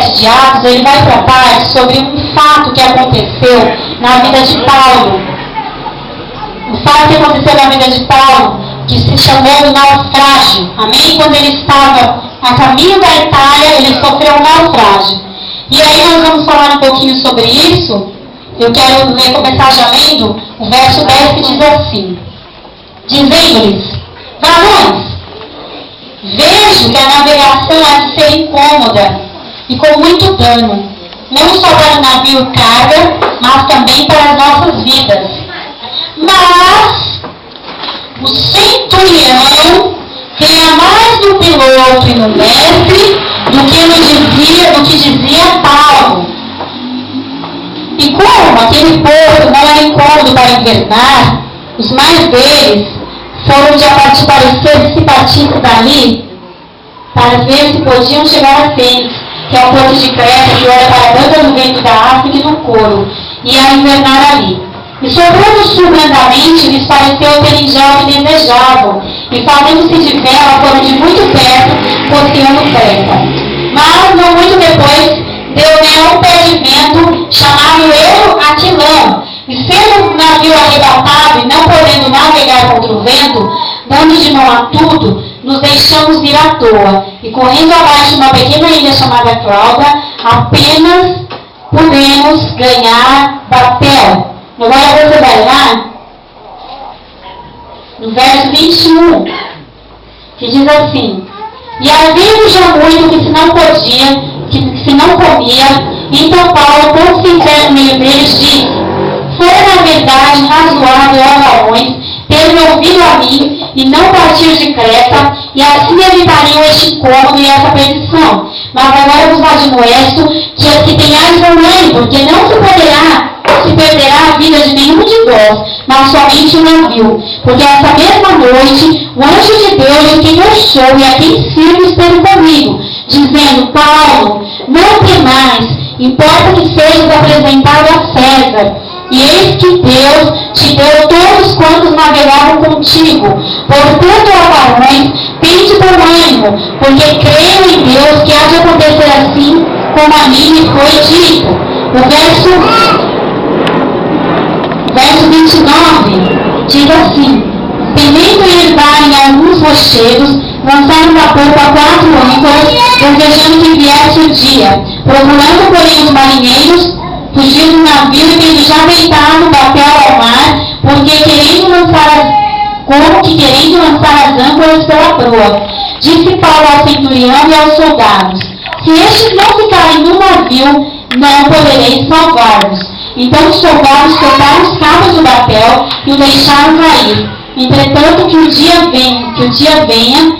7 de Atos, ele vai tratar sobre um fato que aconteceu na vida de Paulo. O fato que aconteceu na vida de Paulo, que se chamou naufrágio. Amém? Quando ele estava a caminho da Itália, ele sofreu um naufrágio. E aí nós vamos falar um pouquinho sobre isso. Eu quero começar já lendo o verso 10 que diz assim: dizendo-lhes: varões, vejo que a navegação há de ser incômoda e com muito dano, não só para o navio e carga, mas também para as nossas vidas. Mas o centurião tenha mais no piloto e no mestre do que dizia Paulo. E como aquele povo não era incômodo para invernar, os mais deles foram de aparecer simpatistas dali para ver se podiam chegar a Fênix, que é o porto de Creta, que olha para a banda do vento da África e do Coro, e a invernar ali. E sobrando o sul grandamente, lhes pareceu terem já o que desejavam, e fazendo-se de vela, foram de muito perto, costeando Creta. Mas, não muito depois, deu um pé de vento, chamado Euro-Atilão, e sendo o navio arrebatado e não podendo navegar contra o vento, dando de mão a tudo, nos deixamos ir à toa, e correndo abaixo de uma pequena ilha chamada Clauda, apenas pudemos ganhar Batel. Agora você vai lá, no verso 21, que diz assim: e havia já muito que se não podia, que se não comia, então Paulo, pondo-se em pé no meio deles, disse: fora na verdade razoável, ó varões, ter-me ouvido a mim e não partir de Creta, e assim evitariam este incômodo e essa perdição. Mas agora vos admoesto que tenhais ânimo, porque não se perderá a vida de nenhum de vós, mas somente o navio. Porque essa mesma noite, o anjo de Deus, de quem eu sou e a quem sirvo, esteve comigo, dizendo: Paulo, não temais, importa que sejas apresentado a César. E eis que Deus te deu todos quantos navegavam contigo. Portanto, ó varões, tende bom ânimo, porque creio em Deus que há de acontecer assim como a mim me foi dito. O verso 29 diz assim: temendo eles darem alguns rochedos, lançaram da popa 4 âncoras, desejando que viesse o dia. Procurando, porém, os marinheiros, fugiu do navio e tendo já deitado, bateu ao mar, porque querendo lançar as âncoras pela proa. Disse Paulo ao centurião e aos soldados: se estes não ficarem no navio, não podereis salvar-vos. Então os soldados cortaram os cabos do batel e o deixaram cair. Entretanto, que o dia venha,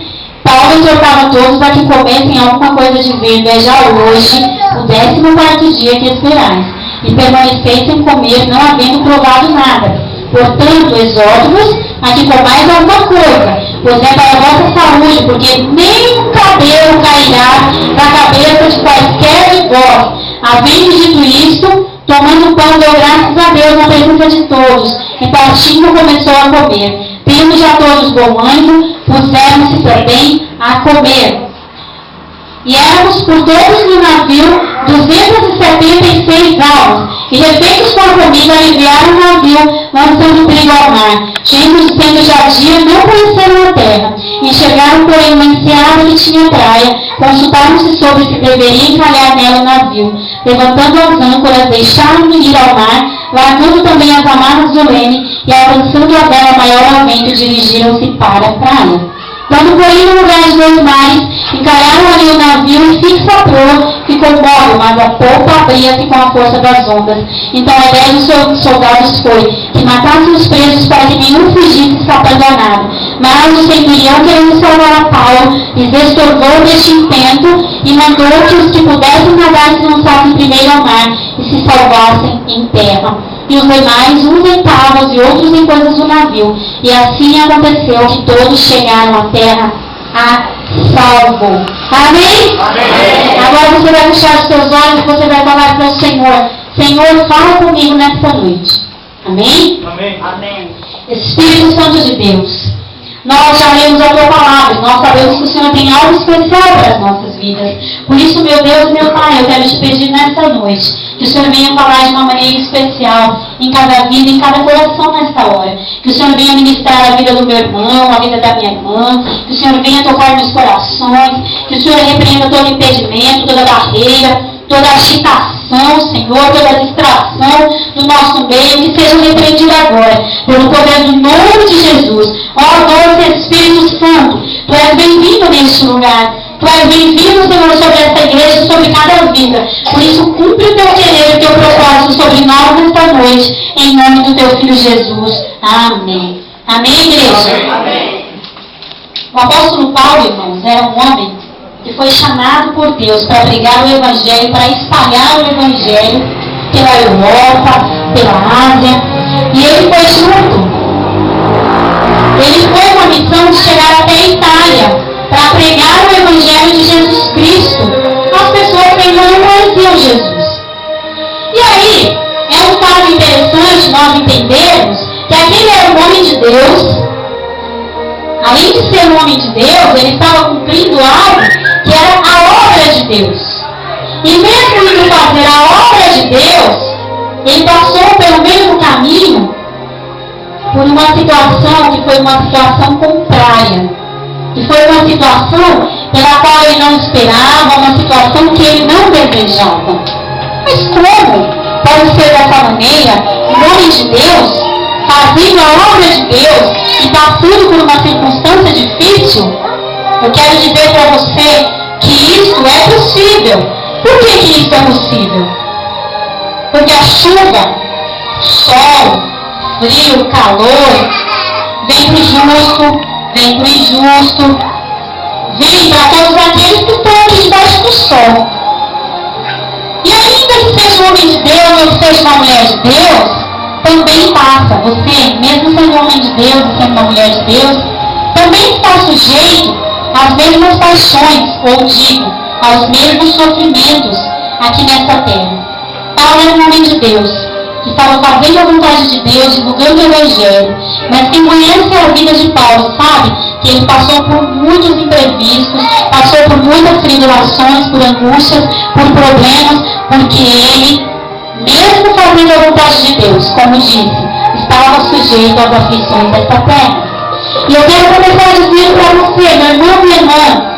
Paulo exortava todos a que comessem alguma coisa de verde, é já hoje o 14º dia que esperais, e permaneceis sem comer, não havendo provado nada. Portanto, exorto-vos a que comais alguma coisa, pois é para a vossa saúde, porque nem um cabelo cairá da cabeça de quaisquer de vós. Havendo dito isto, tomando o pão, deu graças a Deus na presença de todos, e partindo começou a comer. Tendo já todos bom ânimo, puseram-se também a comer. E éramos por todos no navio 276 almas, e refeitos com a comida aliviaram o navio, lançando trigo ao mar. Sendo já dia, não conheceram a terra. Enxergaram, porém, uma enseada que tinha praia, consultaram-se sobre se deveria encalhar nela o navio. Levantando as âncoras, deixaram-no ir ao mar, largando também as amarras do leme, e alcançando a vela maior ao vento, dirigiram-se para a praia. Quando, porém, no lugar de 2 mares, encalharam ali o navio e fixa a proa, ficou móvel, mas a polpa abria-se com a força das ondas. Então a ideia dos soldados foi que matassem os presos para que nenhum fugisse escapando a nada. Mas o centurião, querendo salvar a Paulo, lhes estorvou deste intento e mandou que os que pudessem nadar se lançassem primeiro ao mar e se salvassem em terra. E os demais, uns em tábuas e outros em coisas do navio. E assim aconteceu que todos chegaram à terra a salvo. Amém? Amém? Agora você vai fechar os seus olhos e você vai falar para o Senhor: Senhor, fala comigo nesta noite. Amém? Amém? Amém. Espírito Santo de Deus, Nós já lemos a tua palavra, nós sabemos que o Senhor tem algo especial para as nossas vidas. Por isso, meu Deus e meu Pai, eu quero te pedir nessa noite, que o Senhor venha falar de uma maneira especial em cada vida, em cada coração nesta hora. Que o Senhor venha ministrar a vida do meu irmão, a vida da minha irmã, que o Senhor venha tocar nos corações, que o Senhor repreenda todo impedimento, toda barreira, toda agitação, Senhor, toda distração do nosso meio, que seja repreendida agora, pelo poder do nome de Jesus. Ó doce Espírito Santo, Tu és bem-vindo neste lugar. Tu és bem-vindo, Senhor, sobre essa igreja, sobre cada vida. Por isso, cumpre o Teu querer e o Teu propósito sobre nós nesta noite, em nome do Teu Filho Jesus. Amém. Amém, igreja? Amém. O apóstolo Paulo, irmãos, era um homem que foi chamado por Deus para pregar o Evangelho, para espalhar o Evangelho pela Europa, pela Ásia. E ele foi junto. Ele foi com a missão de chegar até a Itália para pregar o Evangelho de Jesus Cristo às pessoas que ainda não conheciam Jesus. E aí, é um fato interessante nós entendermos que aquele era um homem de Deus. Além de ser um homem de Deus, ele estava cumprindo algo que era a obra de Deus. E mesmo indo fazer a obra de Deus, ele passou pelo meio do caminho por uma situação que foi uma situação contrária. Que foi uma situação pela qual ele não esperava, uma situação que ele não desejava. Mas como pode ser dessa maneira um homem de Deus, fazendo a obra de Deus e passando por uma circunstância difícil? Eu quero dizer para você que isso é possível. Por que isso é possível? Porque a chuva, sol, frio, calor, vem para o justo, vem para o injusto, vem para todos aqueles que estão aqui debaixo do sol. E ainda que seja um homem de Deus ou que seja uma mulher de Deus, também passa. Você, mesmo sendo um homem de Deus e sendo uma mulher de Deus, também está sujeito às mesmas paixões, ou digo, aos mesmos sofrimentos aqui nessa terra. Paulo era um homem de Deus, que estava fazendo a vontade de Deus, divulgando o Evangelho. Mas quem conhece a vida de Paulo sabe que ele passou por muitos imprevistos, passou por muitas tribulações, por angústias, por problemas, porque ele, mesmo fazendo a vontade de Deus, como disse, estava sujeito às aflições desta terra. E eu quero começar dizendo para você, meu irmão e minha irmã,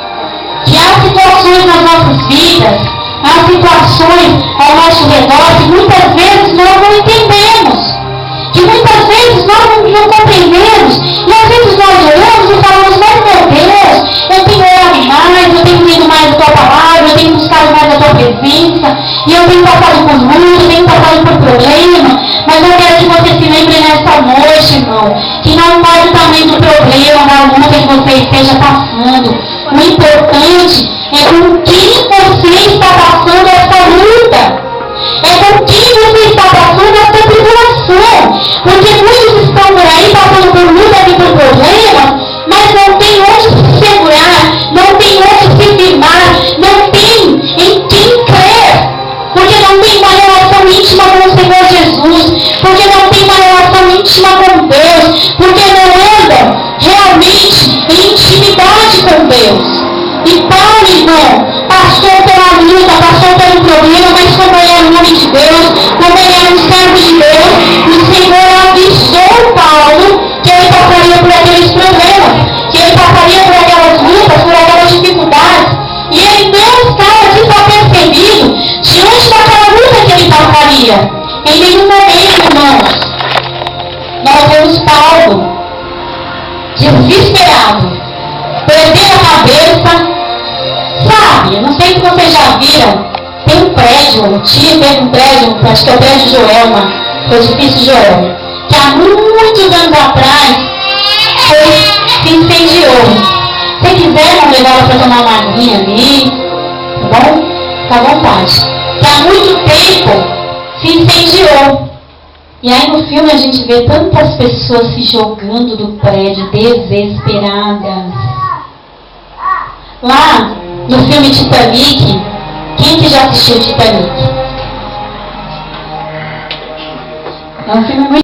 que há situações nas nossas vidas, há situações ao nosso redor que muitas vezes nós não entendemos, que muitas vezes nós não compreendemos, e às vezes nós olhamos e falamos, mas meu Deus, eu tenho orado mais, eu tenho lido mais a tua palavra, eu tenho buscado mais a tua presença, e eu tenho passado por luta, eu tenho passado por problema, mas eu quero que você se lembre nesta noite, irmão, que não importa o tamanho do problema, da luta que você esteja passando, o importante é com quem você está passando essa luta. É com quem você está passando essa tribulação. Porque muitos estão por aí passando por lutas e por problemas, mas não tem onde se segurar, não tem onde se firmar, não tem em quem crer. Porque não tem uma relação íntima com o Senhor Jesus. Porque não tem uma relação íntima com Deus. Porque não anda realmente em intimidade com Deus. E Paulo, irmão, passou pela luta, passou pelo problema, mas como ele era um homem de Deus, como ele era um servo de Deus, o Senhor avisou Paulo que ele passaria por aqueles problemas, que ele passaria por aquelas lutas, por aquelas dificuldades, e ele não estava desapercebido diante daquela luta que ele passaria. Em nenhum momento, irmãos, nós vemos Paulo desesperado, perder a cabeça. Sabe, não sei se vocês já viram, tem um prédio, o tio teve um prédio, acho que é o prédio Joelma, foi o edifício Joelma, que há muitos anos atrás se incendiou. Se quiser, vão levar ela para tomar uma aguinha ali, tá bom? Fica à vontade. Que há muito tempo se incendiou. E aí no filme a gente vê tantas pessoas se jogando do prédio, desesperadas. Lá no filme Titanic, quem que já assistiu Titanic? É um filme muito